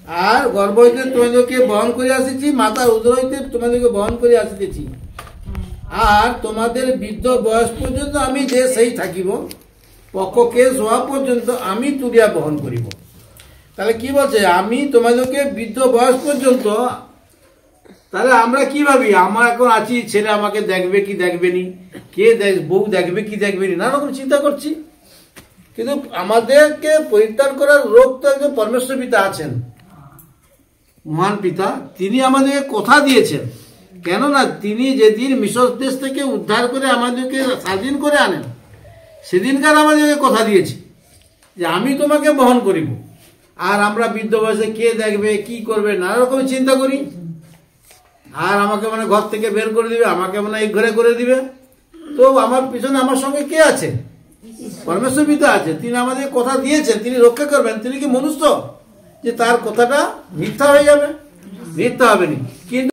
আর গর্ভ হইতে তোমাদেরকে বহন করে আসিছি, মাতার উদর হইতে তোমাদেরকে বহন করে আসিতেছি। আর তোমাদের বৃদ্ধ বয়স পর্যন্ত আমি যে সেই থাকিব, পক্ষকে হওয়া পর্যন্ত আমি তুলিয়া বহন করিব। তাহলে কি বলছে, আমি তোমাদেরকে বৃদ্ধ বয়স পর্যন্ত। তাহলে আমরা কি ভাবি, আমরা এখন আছি, ছেলে আমাকে দেখবে কি দেখবে নি, কে বউ দেখবে কি দেখবে নি, নানা রকম চিন্তা করছি। কিন্তু আমাদেরকে পরিত্রাণ করার রোগ তো একজন পরমেশ্বর পিতা আছেন, মহান পিতা। তিনি আমাদেরকে কথা দিয়েছেন, কেননা তিনি যেদিন মিশর দেশ থেকে উদ্ধার করে আমাদেরকে স্বাধীন করে আনেন, সেদিনকার আমাদেরকে কথা দিয়েছে যে আমি তোমাকে বহন করিব। আর আমরা বৃদ্ধ বয়সে কে দেখবে কি করবে নানা রকম চিন্তা করি। আর আমাকে মানে ঘর থেকে বের করে দিবে, আমাকে মানে এক ঘরে করে দিবে। তো আমার পিছনে আমার সঙ্গে কে আছে, পরমেশ্বর পিতা আছে। তিনি আমাদের কথা দিয়েছেন, তিনি রক্ষা করবেন। তিনি কি মনুষ্য যে তার কথাটা মিথ্যা হয়ে যাবে? মিথ্যা হবে না। কিন্তু